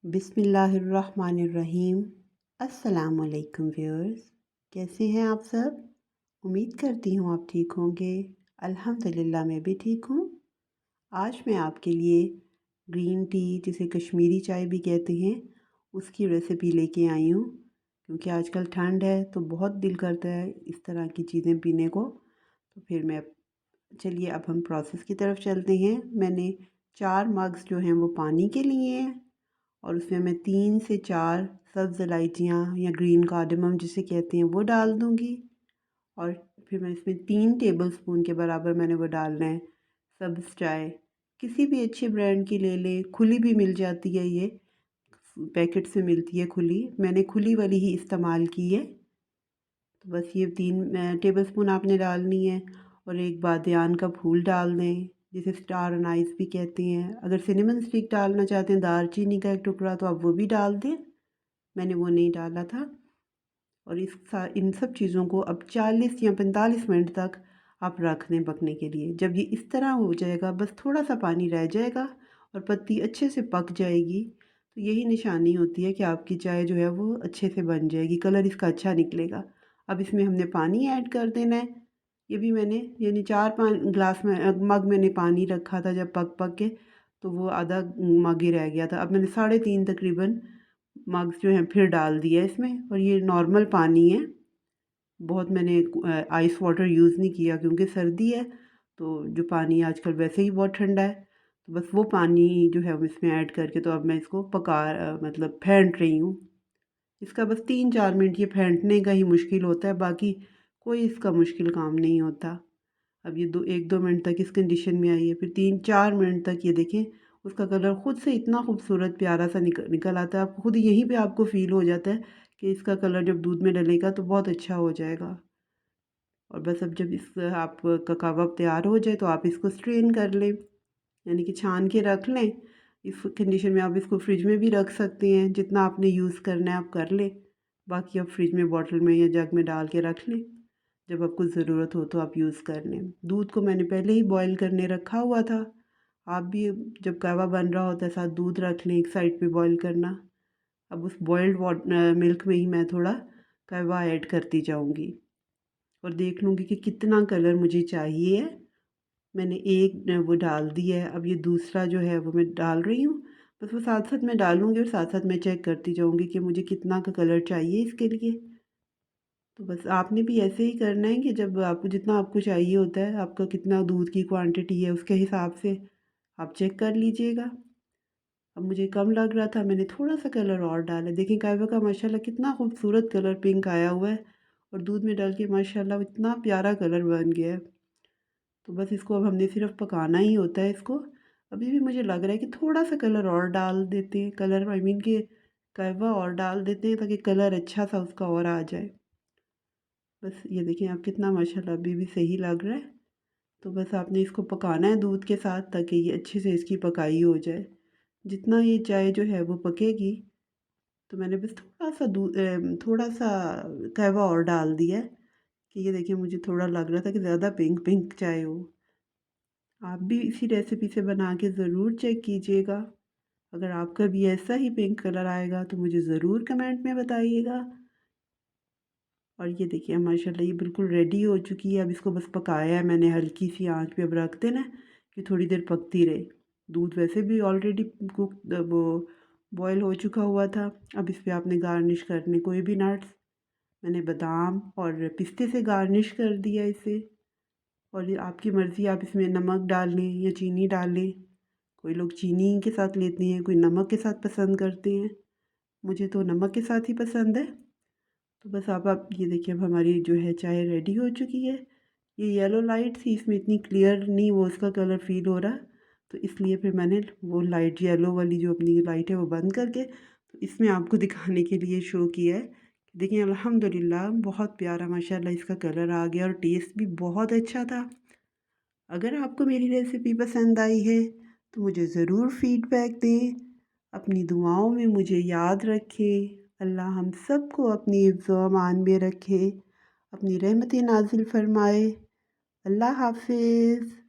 बिस्मिल्लाहिर्रहमानिर्रहीम। अस्सलामुअलैकुम व्यूअर्स, कैसे हैं आप सब? उम्मीद करती हूँ आप ठीक होंगे। अल्हम्दुलिल्लाह मैं भी ठीक हूँ। आज मैं आपके लिए ग्रीन टी, जिसे कश्मीरी चाय भी कहते हैं, उसकी रेसिपी लेके आई हूँ। क्योंकि आजकल ठंड है तो बहुत दिल करता है इस तरह की चीज़ें पीने को। तो फिर मैं चलिए अब हम प्रोसेस की तरफ चलते हैं। मैंने 4 मग्स जो हैं वो पानी के लिए हैं और उसमें मैं 3 से 4 सब्ज़ इलायचियाँ या ग्रीन कार्डमम जिसे कहते हैं वो डाल दूँगी। और फिर मैं इसमें 3 टेबलस्पून के बराबर मैंने वो डालना है सब्ज़ चाय। किसी भी अच्छे ब्रांड की ले लें, खुली भी मिल जाती है, ये पैकेट से मिलती है खुली। मैंने खुली वाली ही इस्तेमाल की है। तो बस ये 3 टेबलस्पून आपने डालनी है। और एक बादियान का फूल डाल दें, जिसे स्टार अनाइस भी कहते हैं। अगर सिनेमन स्टिक डालना चाहते हैं, दालचीनी का एक टुकड़ा, तो आप वो भी डाल दें। मैंने वो नहीं डाला था। और इन सब चीज़ों को अब 40 या 45 मिनट तक आप रख दें पकने के लिए। जब ये इस तरह हो जाएगा, बस थोड़ा सा पानी रह जाएगा और पत्ती अच्छे से पक जाएगी, तो यही निशानी होती है कि आपकी चाय जो है वो अच्छे से बन जाएगी, कलर इसका अच्छा निकलेगा। अब इसमें हमने पानी ऐड कर देना है। ये भी मैंने यानी 4-5 ग्लास में मग मैंने पानी रखा था जब पक पक के, तो वो आधा मग ही रह गया था। अब मैंने 3.5 तकरीबन मग्स जो हैं फिर डाल दिया इसमें। और ये नॉर्मल पानी है, बहुत मैंने आइस वाटर यूज़ नहीं किया क्योंकि सर्दी है। तो जो पानी आजकल वैसे ही बहुत ठंडा है, तो बस वो पानी जो है वो इसमें ऐड करके तो अब मैं इसको मतलब फेंट रही हूँ। इसका बस 3-4 मिनट ये फेंटने का ही मुश्किल होता है, बाकी कोई इसका मुश्किल काम नहीं होता। अब ये 1-2 मिनट तक इस कंडीशन में आई है, फिर 3-4 मिनट तक ये देखें उसका कलर ख़ुद से इतना खूबसूरत प्यारा सा निकल आता है। आप खुद यहीं पे आपको फ़ील हो जाता है कि इसका कलर जब दूध में डलेगा तो बहुत अच्छा हो जाएगा। और बस अब जब इस आपका कहवा तैयार हो जाए तो आप इसको स्ट्रेन कर लें, यानी कि छान के रख लें। इस कंडीशन में आप इसको फ्रिज में भी रख सकते हैं, जितना आपने यूज़ करना है आप कर लें। बाकी आप फ्रिज में बॉटल में या जग में डाल के रख लें, जब आपको ज़रूरत हो तो आप यूज़ कर लें। दूध को मैंने पहले ही बॉईल करने रखा हुआ था। आप भी जब कहवा बन रहा होता है साथ दूध रख लें, एक साइड पे बॉईल करना। अब उस बॉइल्ड मिल्क में ही मैं थोड़ा कहवा ऐड करती जाऊँगी और देख लूँगी कि कितना कलर मुझे चाहिए है। मैंने एक वो डाल दिया है, अब ये दूसरा जो है वो मैं डाल रही हूँ। बस वो साथ-साथ मैं डालूँगी और साथ-साथ मैं चेक करती जाऊँगी कि मुझे कितना का कलर चाहिए इसके लिए। तो बस आपने भी ऐसे ही करना है कि जब आपको जितना आपको चाहिए होता है, आपका कितना दूध की क्वांटिटी है, उसके हिसाब से आप चेक कर लीजिएगा। अब मुझे कम लग रहा था, मैंने थोड़ा-सा कलर और डाला। देखिए कहवे का माशाल्लाह कितना खूबसूरत कलर पिंक आया हुआ है और दूध में डाल के माशाल्लाह इतना प्यारा कलर बन गया है। तो बस इसको अब हमने सिर्फ पकाना ही होता है इसको। अभी भी मुझे लग रहा है कि थोड़ा-सा कलर और डाल देते हैं, कलर आई मीन कि कहवा और डाल देते हैं ताकि कलर अच्छा सा उसका और आ जाए। बस ये देखिए आप कितना माशाल्लाह अभी भी सही लग रहा है। तो बस आपने इसको पकाना है दूध के साथ ताकि ये अच्छे से इसकी पकाई हो जाए। जितना ये चाय जो है वो पकेगी, तो मैंने बस थोड़ा-सा कहवा और डाल दिया है कि ये देखिए मुझे थोड़ा लग रहा था कि ज़्यादा पिंक पिंक चाय हो। आप भी इसी रेसिपी से बना के ज़रूर चेक कीजिएगा। अगर आपका भी ऐसा ही पिंक कलर आएगा तो मुझे ज़रूर कमेंट में बताइएगा। और ये देखिए माशाल्लाह ये बिल्कुल रेडी हो चुकी है। अब इसको बस पकाया है मैंने हल्की सी आंच पे, अब रख देना कि थोड़ी देर पकती रहे। दूध वैसे भी ऑलरेडी कुक वो बॉयल हो चुका हुआ था। अब इस पे आपने गार्निश करने कोई भी नट्स, मैंने बादाम और पिस्ते से गार्निश कर दिया इसे। और ये आपकी मर्ज़ी, आप इसमें नमक डाल लें या चीनी डाल लें। कोई लोग चीनी के साथ लेते हैं, कोई नमक के साथ पसंद करते हैं। मुझे तो नमक के साथ ही पसंद है। तो बस आप ये देखिए अब हमारी जो है चाय रेडी हो चुकी है। ये येलो लाइट थी, इसमें इतनी क्लियर नहीं वो उसका कलर फ़ील हो रहा, तो इसलिए फिर मैंने वो लाइट येलो वाली जो अपनी लाइट है वो बंद करके तो इसमें आपको दिखाने के लिए शो किया है। देखिए अल्हम्दुलिल्लाह बहुत प्यारा माशाल्लाह इसका कलर आ गया और टेस्ट भी बहुत अच्छा था। अगर आपको मेरी रेसिपी पसंद आई है तो मुझे ज़रूर फ़ीडबैक दें। अपनी दुआओं में मुझे याद रखें। अल्लाह हम सबको अपनी हिफ्ज़ व अमान में रखे, अपनी रहमतें नाज़िल फ़रमाए। अल्लाह हाफ़िज़।